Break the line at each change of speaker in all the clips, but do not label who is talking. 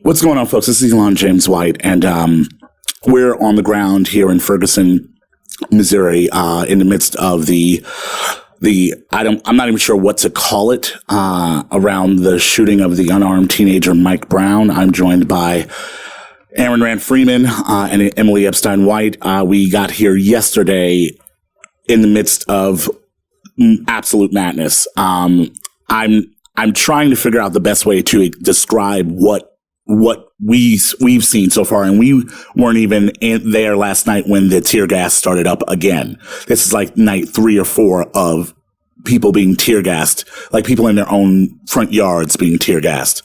What's going on, folks? This is Elon James White, and we're on the ground here in Ferguson, Missouri, in the midst of I'm not even sure what to call it, around the shooting of the unarmed teenager Mike Brown. I'm joined by Aaron Rand Freeman and Emily Epstein White. We got here yesterday in the midst of absolute madness. I'm trying to figure out the best way to describe what we've seen so far, and we weren't even there last night when the tear gas started up again. This is like night 3 or 4 of people being tear gassed, like people in their own front yards being tear gassed.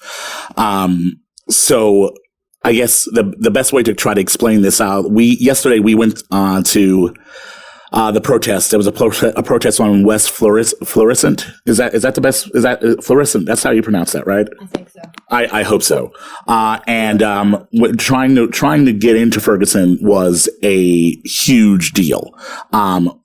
So I guess the best way to try to explain this out, yesterday we went to the protest. There was a protest on West Florissant. Is that the best? Is that Florissant? That's how you pronounce that, right?
I think so.
I hope so. And trying to get into Ferguson was a huge deal.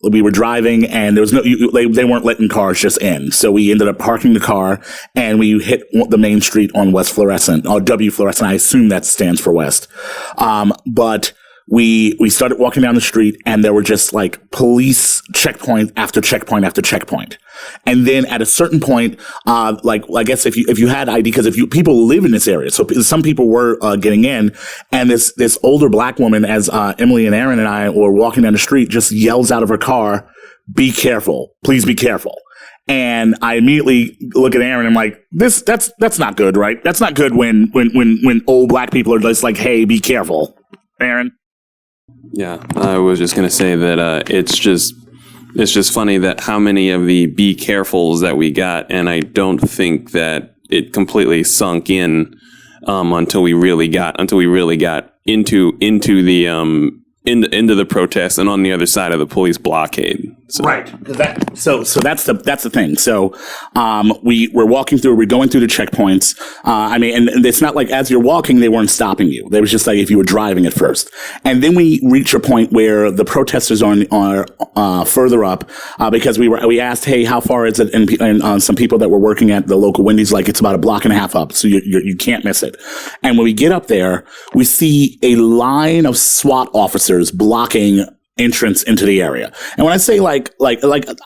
We were driving, and there was they weren't letting cars just in. So we ended up parking the car, and we hit the main street on West Florissant, or W Florissant. I assume that stands for West. But we started walking down the street, and there were just like police checkpoint after checkpoint after checkpoint. And then at a certain point, like I guess if you had ID, because people live in this area, so some people were getting in, and this older black woman, as Emily and Aaron and I were walking down the street, just yells out of her car, "Be careful, please be careful." And I immediately look at Aaron and I'm like, that's not good, right? That's not good when old black people are just like, "Hey, be careful." Aaron?
Yeah, I was just going to say that it's just funny that how many of the be carefuls that we got, and I don't think that it completely sunk in until we really got into the protest and on the other side of the police blockade. So.
Right. So that's the thing. So we're walking through, we're going through the checkpoints. And it's not like as you're walking, they weren't stopping you. They was just like if you were driving at first. And then we reach a point where the protesters are further up because we asked, "Hey, how far is it?" And some people that were working at the local Wendy's, like, it's about a block and a half up, so you can't miss it. And when we get up there, we see a line of SWAT officers blocking entrance into the area. And when I say like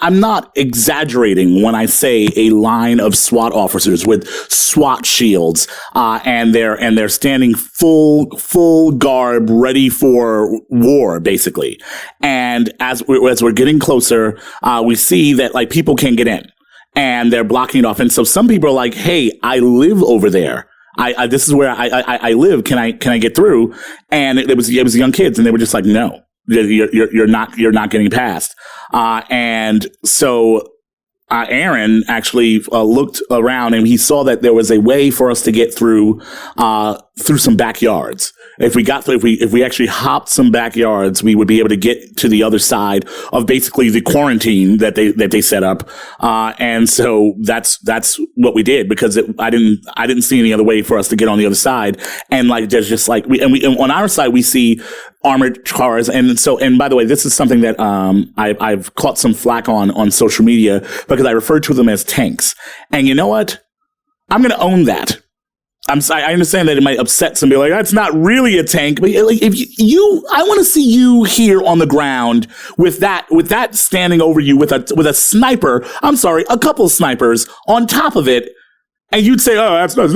I'm not exaggerating when I say a line of SWAT officers with SWAT shields, and they're standing full garb, ready for war, basically. And as we're getting closer, we see that like people can't get in, and they're blocking it off. And so some people are like, "Hey, I live over there. This is where I live. Can I get through?" And it was young kids, and they were just like, "No. You're not getting past." And so Aaron actually looked around, and he saw that there was a way for us to get through some backyards. If we actually hopped some backyards, we would be able to get to the other side of basically the quarantine that they set up. And so that's what we did, because I didn't see any other way for us to get on the other side. And like, there's just like, and on our side, we see armored cars. And by the way, this is something that, I've caught some flack on social media, because I refer to them as tanks. And you know what? I'm going to own that. I understand that it might upset some people. Like, that's not really a tank, but like, if I want to see you here on the ground with that standing over you with a sniper. I'm sorry, a couple snipers on top of it. And you'd say, "Oh, it's not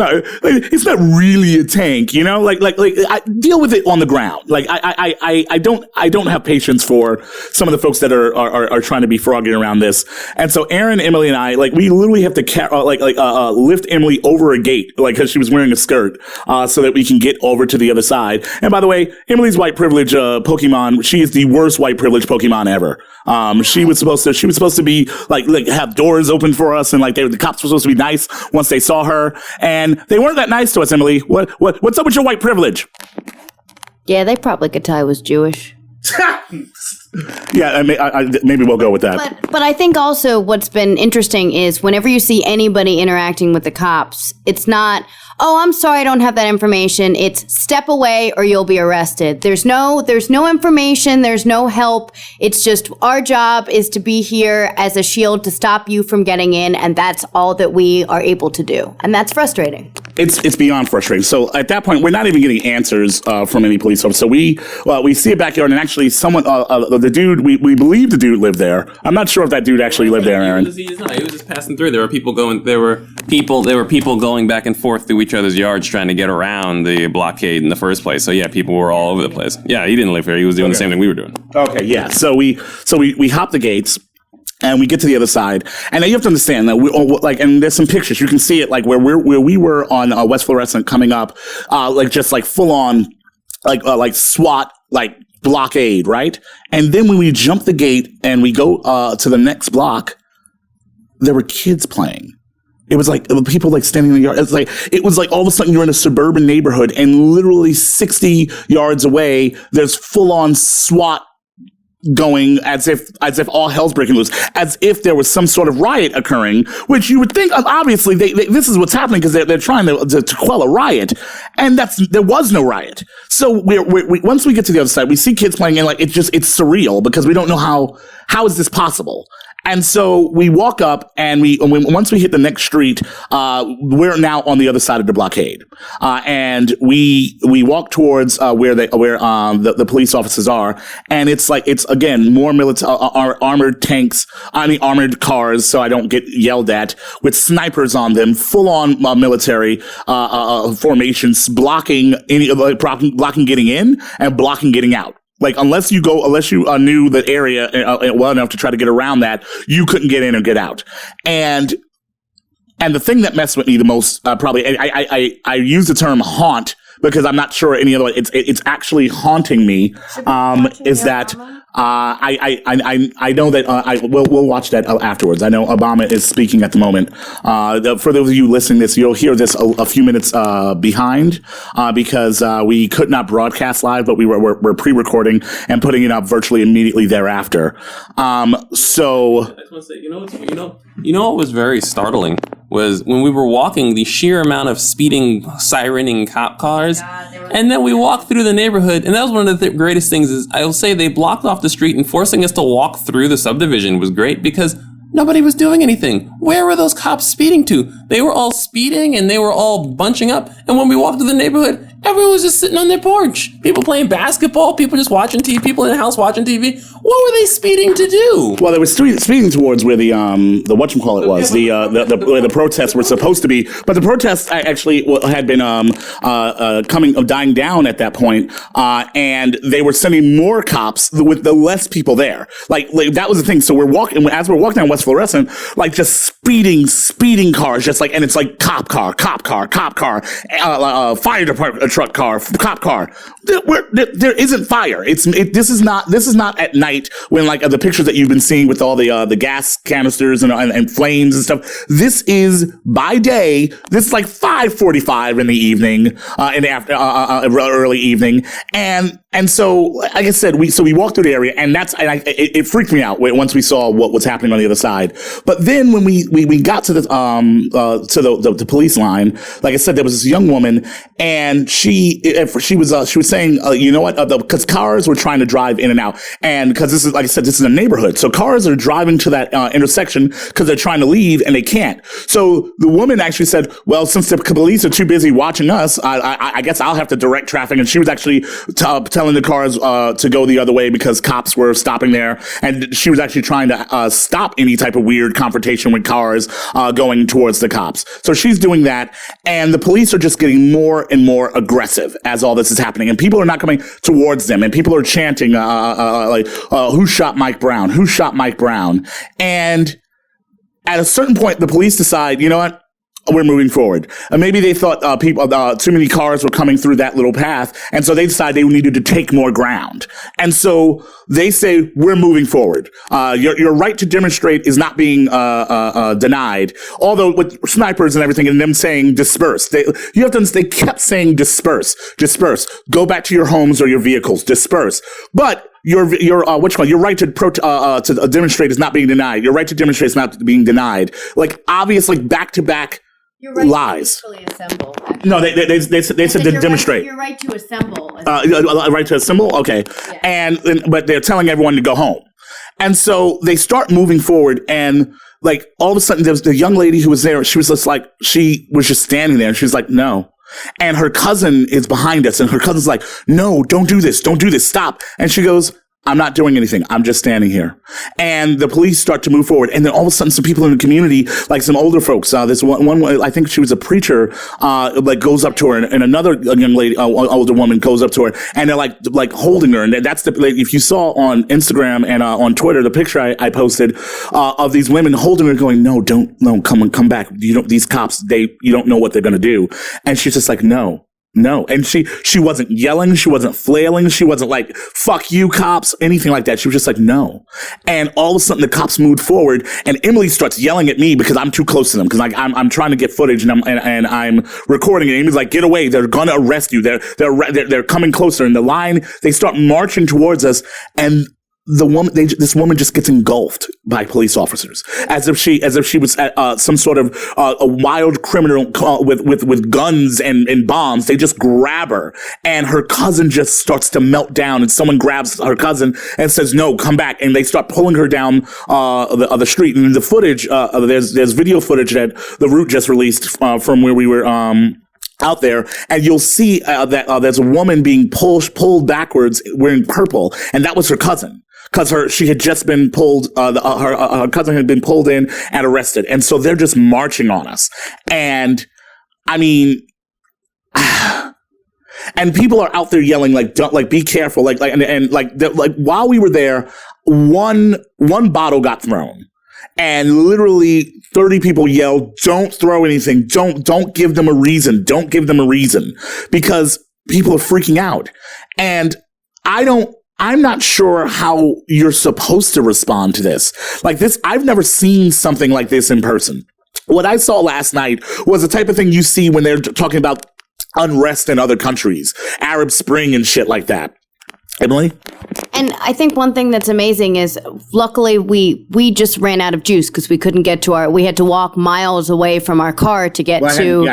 really a tank," you know, like I deal with it on the ground. Like I don't have patience for some of the folks that are trying to be frogging around this. And so Aaron, Emily, and I, like, we literally have to lift Emily over a gate, like, because she was wearing a skirt, so that we can get over to the other side. And by the way, Emily's white privilege Pokemon, she is the worst white privilege Pokemon ever. She was supposed to be like have doors open for us, and like the cops were supposed to be nice once they saw her, and they weren't that nice to us. Emily, what's up with your white privilege?
Yeah, they probably could tell I was Jewish.
Yeah, maybe we'll go with that.
But I think also what's been interesting is whenever you see anybody interacting with the cops, it's not, oh, I'm sorry, I don't have that information. It's step away or you'll be arrested. There's no information. There's no help. It's just our job is to be here as a shield to stop you from getting in. And that's all that we are able to do. And that's frustrating.
It's beyond frustrating. So at that point, we're not even getting answers from any police officer. So we see a backyard, and actually, someone, the dude, we believe the dude lived there. I'm not sure if that dude actually lived there, Aaron.
He was just passing through. There were people going back and forth through each other's yards trying to get around the blockade in the first place. So yeah, people were all over the place. Yeah, he didn't live here. He was doing the same thing we were doing.
Okay, yeah. So we hop the gates. And we get to the other side, and now you have to understand that and there's some pictures you can see it, like where we were on West Fluorescent coming up, just full on, SWAT, blockade, right? And then when we jump the gate and we go to the next block, there were kids playing. It was people standing in the yard. It was all of a sudden you're in a suburban neighborhood, and literally 60 yards away, there's full on SWAT going as if all hell's breaking loose, as if there was some sort of riot occurring, which you would think, obviously, this is what's happening because they're trying to quell a riot, and there was no riot. So we once we get to the other side, we see kids playing, and it's surreal because we don't know how is this possible. And so we walk up, and once we hit the next street, we're now on the other side of the blockade, and we walk towards where the police officers are, and it's again more armored tanks, armored cars, so I don't get yelled at, with snipers on them, full on military formations, blocking getting in and blocking getting out. Unless you knew the area well enough to try to get around that, you couldn't get in or get out. And the thing that messed with me the most, probably, I use the term haunt because I'm not sure any other way. It's actually haunting me. Is that I know that we'll watch that afterwards. I know Obama is speaking at the moment. For those of you listening to this, you'll hear this a few minutes behind because we could not broadcast live, but we're pre-recording and putting it up virtually immediately thereafter. So
I just want to say, you know what was very startling was when we were walking, the sheer amount of speeding, sirening cop cars. And then we walked through the neighborhood, and that was one of the greatest things is I will say they blocked off the street, and forcing us to walk through the subdivision was great because nobody was doing anything. Where were those cops speeding to? They were all speeding and they were all bunching up. And when we walked through the neighborhood, everyone was just sitting on their porch. People playing basketball, people just watching TV, people in the house watching TV. What were they speeding to do?
Well, they were speeding towards where the whatchamacallit was, where the protests were supposed to be. But the protests actually had been dying down at that point, and they were sending more cops with the less people there. That was the thing. So we're walking down West Fluorescent, just speeding cars, and it's cop car, fire department truck car, cop car. There isn't fire. This is not at night when the pictures that you've been seeing with all the gas canisters and flames and stuff. This is by day. This is 5:45 in the evening, in the early evening, and so like I said, we walked through the area, and it freaked me out once we saw what was happening on the other side. But then when we got to the police line, like I said, there was this young woman, and she was saying, you know what? Because cars were trying to drive in and out, and because this is, like I said, this is a neighborhood, so cars are driving to that intersection because they're trying to leave and they can't. So the woman actually said, "Well, since the police are too busy watching us, I guess I'll have to direct traffic." And she was actually telling the cars to go the other way because cops were stopping there, and she was actually trying to stop any type of weird confrontation with cars going towards the cops. So she's doing that, and the police are just getting more and more aggressive as all this is happening, and people are not coming towards them, and people are chanting who shot Mike Brown? Who shot Mike Brown? And at a certain point, the police decide, you know what? We're moving forward. Maybe they thought too many cars were coming through that little path, and so they decided they needed to take more ground. And so they say, we're moving forward. Your right to demonstrate is not being denied, although with snipers and everything and them saying disperse. You have to understand, they kept saying disperse, go back to your homes or your vehicles, disperse. But your right to demonstrate is not being denied. Your right to demonstrate is not being denied. Obviously, back to back
You're right
lies.
To peacefully assemble. Actually.
No, they said to demonstrate.
You're right to assemble.
Right to assemble? Okay. Yeah. But they're telling everyone to go home. And so they start moving forward, and like all of a sudden there was the young lady who was there. She was just standing there, and she was like, no. And her cousin is behind us, and her cousin's like, no, don't do this, stop. And she goes, I'm not doing anything. I'm just standing here. And the police start to move forward. And then all of a sudden, some people in the community, like some older folks, this one, I think she was a preacher, goes up to her, and another young lady, older woman goes up to her, and they're like holding her. And that's if you saw on Instagram and on Twitter, the picture I posted of these women holding her, going, no, come back. These cops, you don't know what they're going to do. And she's just like, no. And she wasn't yelling. She wasn't flailing. She wasn't like, fuck you, cops, anything like that. She was just like, no. And all of a sudden the cops moved forward, and Emily starts yelling at me because I'm too close to them. Cause I'm trying to get footage, and I'm recording it. And Emily's like, get away. They're going to arrest you. They're coming closer. And the line, they start marching towards us, and this woman just gets engulfed by police officers as if she was some sort of a wild criminal with guns and bombs. They just grab her, and her cousin just starts to melt down, and someone grabs her cousin and says, no, come back. And they start pulling her down the street. And the footage, there's video footage that The Root just released from where we were out there, and you'll see that there's a woman being pulled backwards wearing purple, and that was her cousin. Because she had just been pulled, her cousin had been pulled in and arrested. And so they're just marching on us. And I mean, and people are out there yelling, like, don't, like, be careful. Like, while we were there, one bottle got thrown. And literally 30 people yelled, don't throw anything. Don't give them a reason. Don't give them a reason. Because people are freaking out. And I'm not sure how you're supposed to respond to this. Like this, I've never seen something like this in person. What I saw last night was the type of thing you see when they're talking about unrest in other countries, Arab Spring and shit like that. Emily?
And I think one thing that's amazing is, luckily, we just ran out of juice because we couldn't get to we had to walk miles away from our car to get to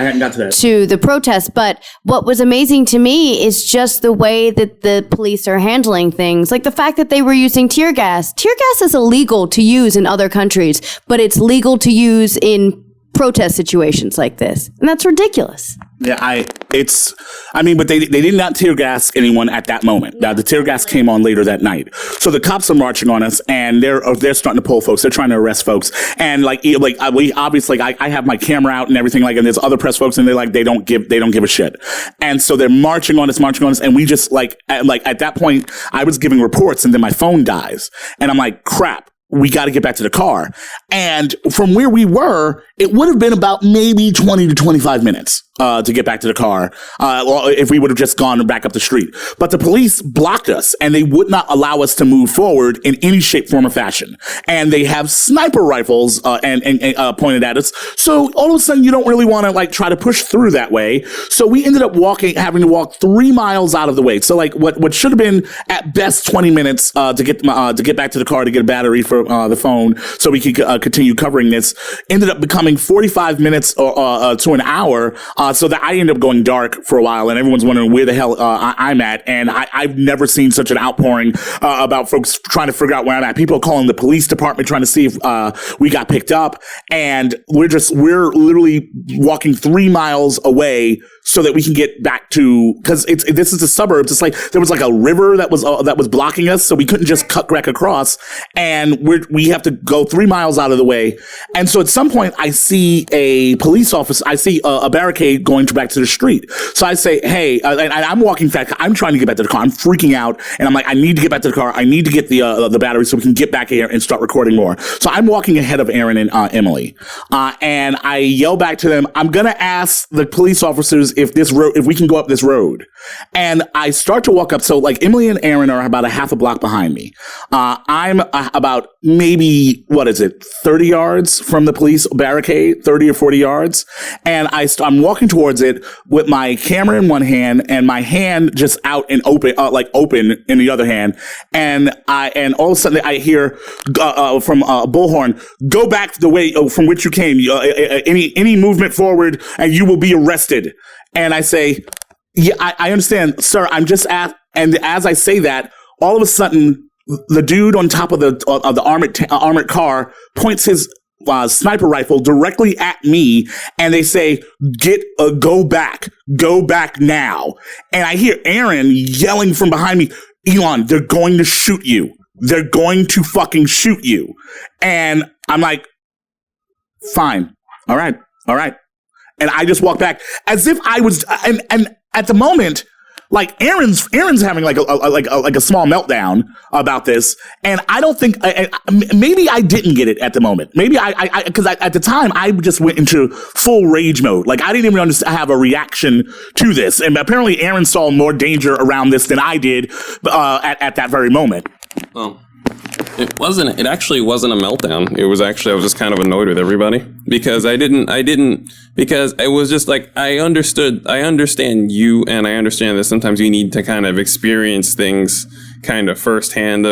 the protest. But what was amazing to me is just the way that the police are handling things. Like the fact that they were using tear gas. Tear gas is illegal to use in other countries, but it's legal to use in protest situations like this. And that's ridiculous.
Yeah, but they did not tear gas anyone at that moment. Now, the tear gas came on later that night. So the cops are marching on us, and they're starting to pull folks. They're trying to arrest folks. And we obviously, I have my camera out and everything, and there's other press folks, and they don't give a shit. And so they're marching on us, and we just at that point, I was giving reports, and then my phone dies. And I'm like, crap. We got to get back to the car. And from where we were, it would have been about maybe 20 to 25 minutes to get back to the car if we would have just gone back up the street. But the police blocked us, and they would not allow us to move forward in any shape, form, or fashion. And they have sniper rifles and pointed at us. So all of a sudden, you don't really want to try to push through that way. So we ended up having to walk 3 miles out of the way. So what should have been at best 20 minutes to get back to the car to get a battery for the phone so we could continue covering this ended up becoming 45 minutes to an hour. So that I ended up going dark for a while, and everyone's wondering where the hell I'm at. And I've never seen such an outpouring about folks trying to figure out where I'm at. People are calling the police department trying to see if we got picked up, and we're literally walking 3 miles away so that we can get back to, because this is the suburbs. It's like there was a river that was blocking us, so we couldn't just cut back across, and we have to go 3 miles out of the way. And so at some point, I see a police officer. I see a barricade going back to the street. So I say, hey, and I'm walking fast. I'm trying to get back to the car. I'm freaking out, and I'm like, I need to get back to the car. I need to get the battery so we can get back here and start recording more. So I'm walking ahead of Aaron and Emily, and I yell back to them, I'm gonna ask the police officers if we can go up this road. And I start to walk up. So like Emily and Aaron are about a half a block behind me. I'm about maybe, 30 yards from the police barricade, 30 or 40 yards. And I'm walking towards it with my camera in one hand and my hand just out and open, open in the other hand. And all of a sudden I hear, from a bullhorn, go back the way from which you came. Any movement forward and you will be arrested. And I say, yeah, I understand, sir. I'm just and as I say that, all of a sudden, the dude on top of the armored car points his sniper rifle directly at me, and they say, go back now. And I hear Aaron yelling from behind me, Elon, they're going to shoot you. They're going to fucking shoot you. And I'm like, fine. All right. And I just walk back as if I was, and at the moment, like Aaron's having like a small meltdown about this, and I don't think maybe I didn't get it at the moment. Maybe because at the time I just went into full rage mode. Like I didn't even have a reaction to this, and apparently Aaron saw more danger around this than I did at that very moment.
Well, it actually wasn't a meltdown. It was actually, I was just kind of annoyed with everybody because because it was just like, I understand you, and I understand that sometimes you need to kind of experience things kind of firsthand. I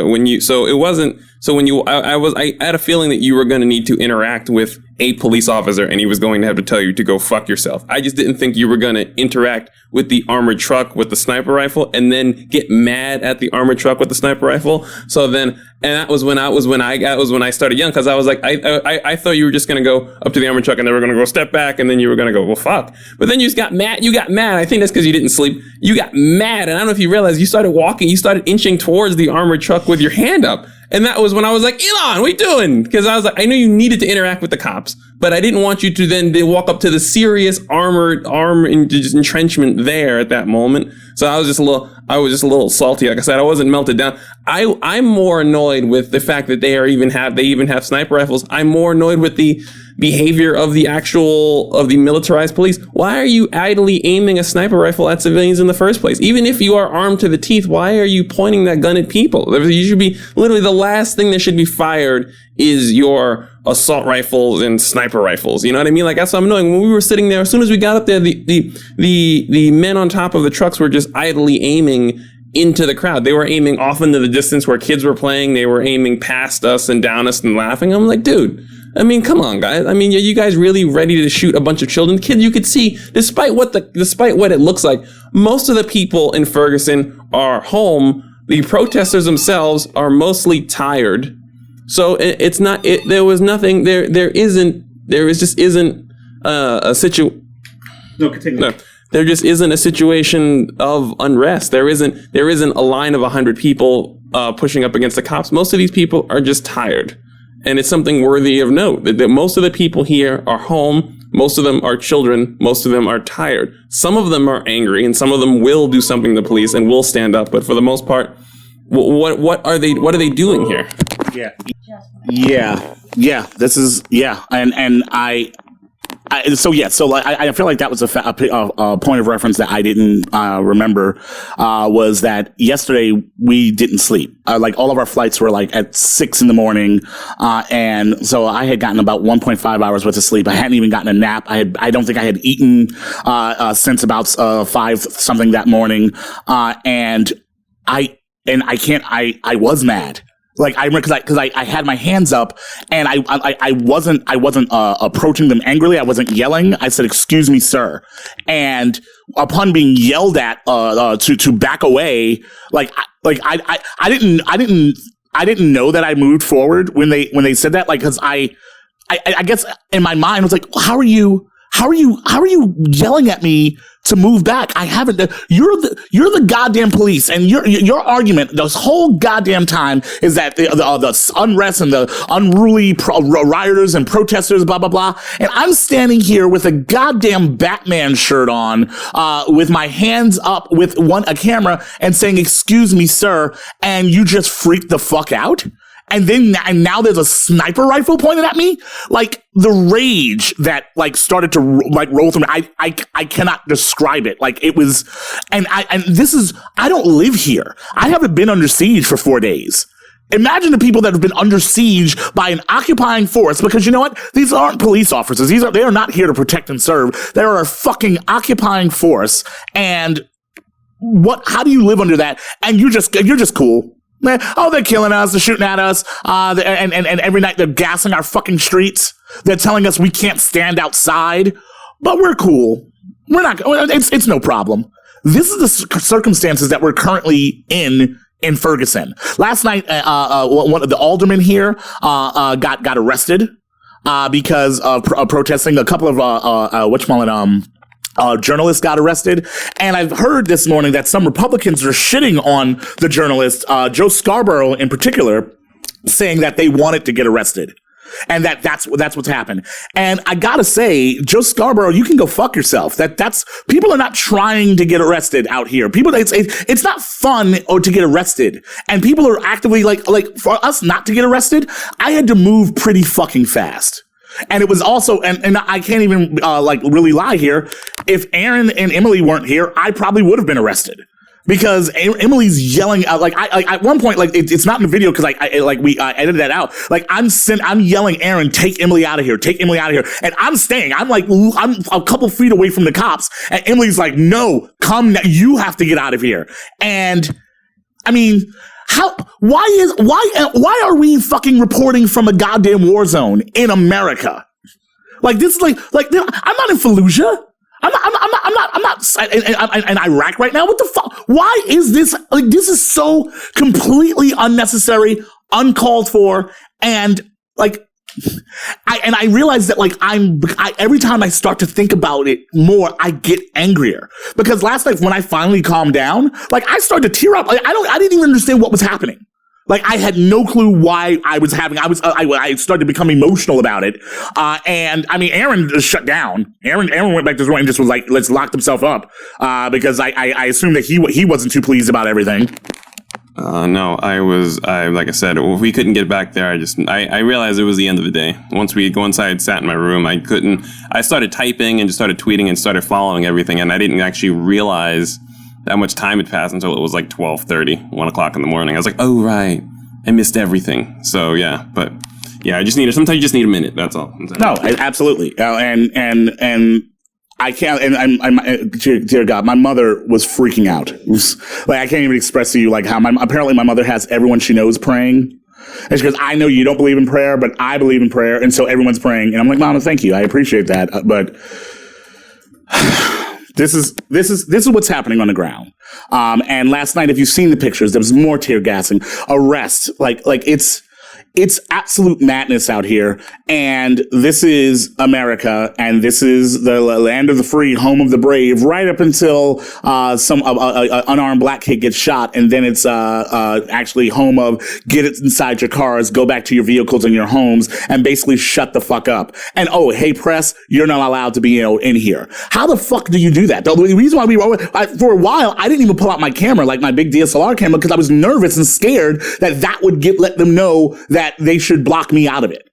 had a feeling that you were going to need to interact with a police officer and he was going to have to tell you to go fuck yourself. I just didn't think you were going to interact with the armored truck with the sniper rifle and then get mad at the armored truck with the sniper rifle. So then, and that was when I started yelling, because I was like, I thought you were just going to go up to the armored truck and they were going to go step back and then you were going to go, well, fuck. But then you just got mad. I think that's because you didn't sleep. You got mad. And I don't know if you realized, you started inching towards the armored truck with your hand up. And that was when I was like, Elon, what are you doing? Because I was like, I knew you needed to interact with the cops, but I didn't want you to then walk up to the serious armored entrenchment there at that moment. So I was just a little salty. Like I said, I wasn't melted down. I'm more annoyed with the fact that they even have sniper rifles. I'm more annoyed with the behavior of the militarized police. Why are you idly aiming a sniper rifle at civilians in the first place? Even if you are armed to the teeth, why are you pointing that gun at people? You should be, literally the last thing that should be fired is your assault rifles and sniper rifles. You know what I mean? Like, that's what I'm knowing. When we were sitting there, as soon as we got up there, the men on top of the trucks were just idly aiming into the crowd. They were aiming off into the distance where kids were playing. They were aiming past us and down us and laughing. I'm like, dude, I mean, come on, guys. I mean, are you guys really ready to shoot a bunch of children? Kids, you could see, despite what it looks like, most of the people in Ferguson are home. The protesters themselves are mostly tired. So there just isn't a situation.
No, continue.
No. There just isn't a situation of unrest. There isn't a line of 100 people pushing up against the cops. Most of these people are just tired. And it's something worthy of note that most of the people here are home. Most of them are children. Most of them are tired. Some of them are angry, and some of them will do something to the police and will stand up. But for the most part, what are they doing here?
Yeah. This is and I feel like that was a point of reference that I didn't remember, was that yesterday we didn't sleep. Like all of our flights were like at 6 a.m. And so I had gotten about 1.5 hours worth of sleep. I hadn't even gotten a nap. I don't think I had eaten since about 5 something that morning. And I was mad. Like I remember because I had my hands up and I wasn't approaching them angrily. I wasn't yelling. I said, "Excuse me, sir." And upon being yelled at to back away, I didn't know that I moved forward when they said that. Like, because I guess in my mind I was like, how are you yelling at me to move back? I haven't. You're the goddamn police, and your argument this whole goddamn time is that the unrest and the unruly rioters and protesters, blah blah blah. And I'm standing here with a goddamn Batman shirt on, with my hands up with a camera, and saying, "Excuse me, sir," and you just freaked the fuck out. and now there's a sniper rifle pointed at me. Like the rage that like started to like roll through me. I cannot describe it. Like it was, and I don't live here. I haven't been under siege for 4 days. Imagine the people that have been under siege by an occupying force, because you know what? These aren't police officers. They are not here to protect and serve. They are a fucking occupying force. And how do you live under that? And you're just cool. Oh, they're killing us. They're shooting at us. And every night they're gassing our fucking streets. They're telling us we can't stand outside, but we're cool. We're not, it's no problem. This is the circumstances that we're currently in Ferguson. Last night, one of the aldermen here got arrested because of protesting. A couple of journalists got arrested, and I've heard this morning that some Republicans are shitting on the journalist, Joe Scarborough in particular, saying that they wanted to get arrested. And that's what's happened. And I gotta say, Joe Scarborough, you can go fuck yourself. That's people are not trying to get arrested out here. It's not fun or to get arrested. And people are actively like for us not to get arrested, I had to move pretty fucking fast. And it was also, and I can't even really lie here. If Aaron and Emily weren't here, I probably would have been arrested. Because Emily's yelling out, like, I at one point, like, it's not in the video because I edited that out. Like, I'm yelling, Aaron, take Emily out of here, take Emily out of here. And I'm staying. I'm a couple feet away from the cops. And Emily's like, no, come now. You have to get out of here. And I mean, why are we fucking reporting from a goddamn war zone in America? Like, this is like, I'm not in Fallujah. I'm not in Iraq right now. What the fuck? Why is this? Like, this is so completely unnecessary, uncalled for, and like, I realize that like every time I start to think about it more, I get angrier, because last night when I finally calmed down, like I started to tear up. Like, I didn't even understand what was happening. Like, I had no clue why I started to become emotional about it. And I mean, Aaron just shut down. Aaron went back to his room and just was like, let's lock himself up. Because I assumed that he wasn't too pleased about everything.
No, like I said, if we couldn't get back there, I realized it was the end of the day. Once we go inside, sat in my room, I started typing and just started tweeting and started following everything. And I didn't actually realize that much time had passed until it was like 12:30, 1 o'clock in the morning. I was like, oh, right. I missed everything. So, yeah. But, yeah, sometimes you just need a minute. That's all.
No, absolutely. And I can't, and I'm dear God, my mother was freaking out. It was, like, I can't even express to you, like, how apparently my mother has everyone she knows praying. And she goes, I know you don't believe in prayer, but I believe in prayer. And so everyone's praying. And I'm like, Mama, thank you. I appreciate that. But This is what's happening on the ground. And last night, if you've seen the pictures, there was more tear gassing, arrests. Like it's absolute madness out here. And this is America, and this is the land of the free, home of the brave, right up until some unarmed black kid gets shot, and then it's actually home of get it inside your cars, go back to your vehicles and your homes, and basically shut the fuck up. And oh, hey press, you're not allowed to be in here. How the fuck do you do that? The reason why for a while I didn't even pull out my camera, like my big DSLR camera, because I was nervous and scared that would let them know that they should block me out of it.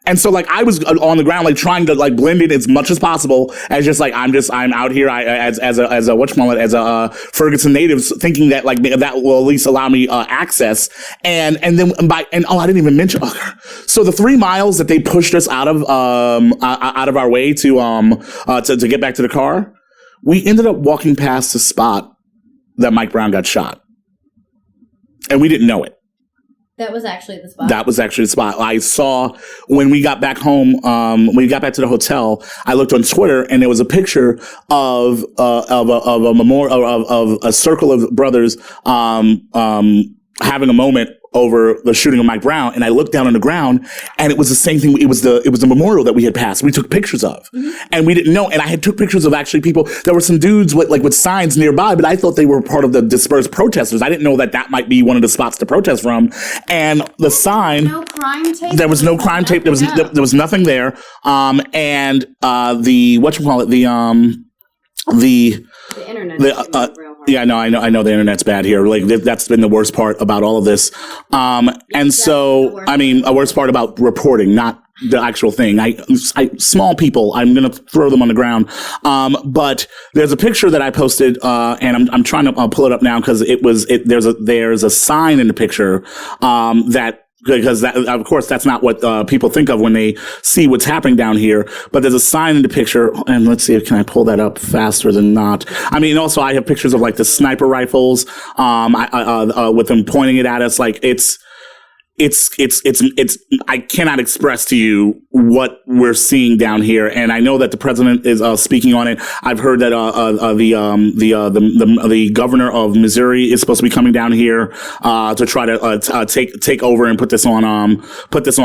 And so like I was on the ground, like trying to like blend in as much as possible, as just like I'm out here as a Ferguson native, thinking that like that will at least allow me access. And then I didn't even mention. So the 3 miles that they pushed us out of our way to get back to the car, we ended up walking past the spot that Mike Brown got shot, and we didn't know it.
That was actually the spot.
That was actually the spot. I saw when we got back home, when we got back to the hotel, I looked on Twitter and there was a picture of a memorial of a circle of brothers having a moment over the shooting of Mike Brown. And I looked down on the ground and it was the same thing. It was the memorial that we had passed. We took pictures of, and we didn't know. And I had took pictures of actually people. There were some dudes with signs nearby, but I thought they were part of the dispersed protesters. I didn't know that might be one of the spots to protest from. And the sign,
no crime tape.
There was no crime tape. There was nothing there. And the internet. Yeah, no, I know the internet's bad here. Like that's been the worst part about all of this. And so, I mean, a worst part about reporting, not the actual thing. I small people, I'm going to throw them on the ground. But there's a picture that I posted, and I'm trying to pull it up now because there's a sign in the picture, because that, of course, that's not what people think of when they see what's happening down here. But there's a sign in the picture, and let's see, can I pull that up faster than not? I mean, also I have pictures of like the sniper rifles, with them pointing it at us. Like it's I cannot express to you what we're seeing down here, and I know that the president is speaking on it. I've heard that the governor of Missouri is supposed to be coming down here to try to take over and put this on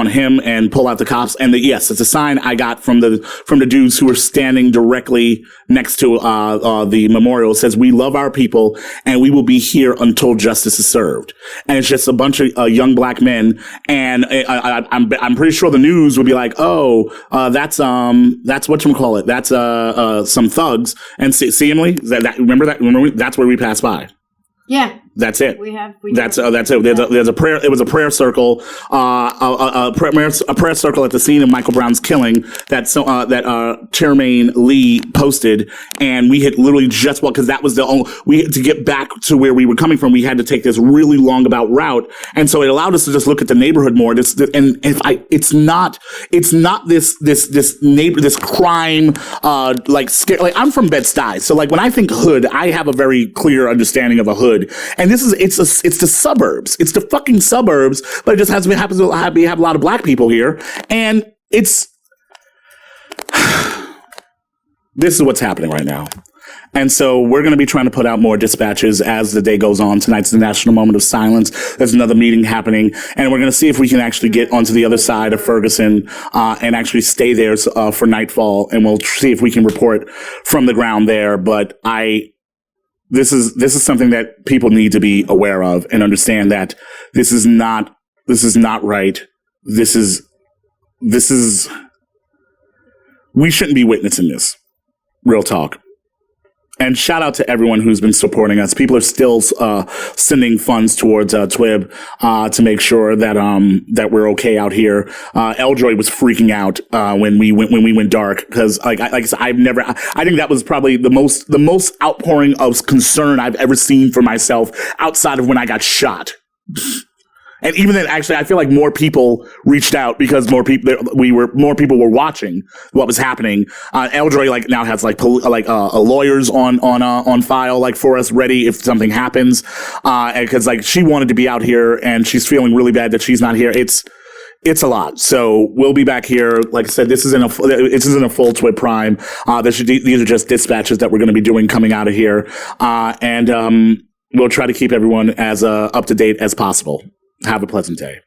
him and pull out the cops. And yes, it's a sign I got from the dudes who were standing directly next to the memorial. It says, "We love our people, and we will be here until justice is served." And it's just a bunch of young black men. And I'm pretty sure the news would be like, "Oh, that's whatchamacallit. That's some thugs." And see, Emily, remember that? Remember that's where we passed by.
Yeah.
That's it. That's it.
Yeah.
There's a prayer. It was a prayer circle, a prayer circle at the scene of Michael Brown's killing that Chairman Lee posted, and we had literally just because that was the only to get back to where we were coming from. We had to take this really long about route, and so it allowed us to just look at the neighborhood more. It's not this crime like scare. Like I'm from Bed-Stuy, so like when I think hood, I have a very clear understanding of a hood. And it's the suburbs. It's the fucking suburbs, but it just happens to have a lot of black people here. And this is what's happening right now. And so we're going to be trying to put out more dispatches as the day goes on. Tonight's the National Moment of Silence. There's another meeting happening, and we're going to see if we can actually get onto the other side of Ferguson and actually stay there for nightfall, and we'll see if we can report from the ground there. But This is something that people need to be aware of and understand that this is not right. We shouldn't be witnessing this. Real talk. And shout out to everyone who's been supporting us. People are still sending funds towards TWiB to make sure that we're okay out here. Eljoy was freaking out when we went dark because like I said, I think that was probably the most outpouring of concern I've ever seen for myself outside of when I got shot. And even then, actually, I feel like more people reached out because more people were watching what was happening. Eldroy now has lawyers on file for us ready if something happens. Because she wanted to be out here and she's feeling really bad that she's not here. It's a lot. So we'll be back here. Like I said, this isn't a full TWiB Prime. These are just dispatches that we're going to be doing coming out of here. And we'll try to keep everyone as up to date as possible. Have a pleasant day.